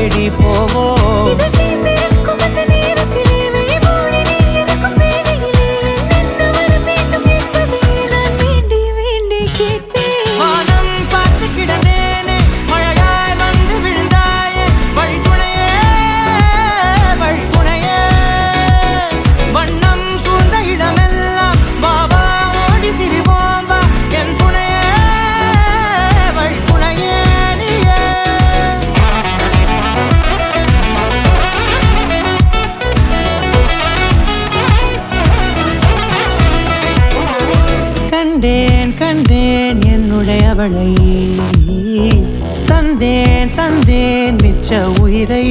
தேடி போவோம். வானம் பார்த்து கிடந்தேனே, மழையாய் வந்து விழுந்தாயே, வழித்துணையே வழித்துணையே. வண்ணம் சூழ்ந்த இடமெல்லாம் பாபா ஓடி திரிவோம் வா, என் துணையே வழித்துணையே நீயே. கண்டேன் கண்டேன் என்னுடையவளை, தந்தேன் தந்தேன் மிச்ச உயிரை.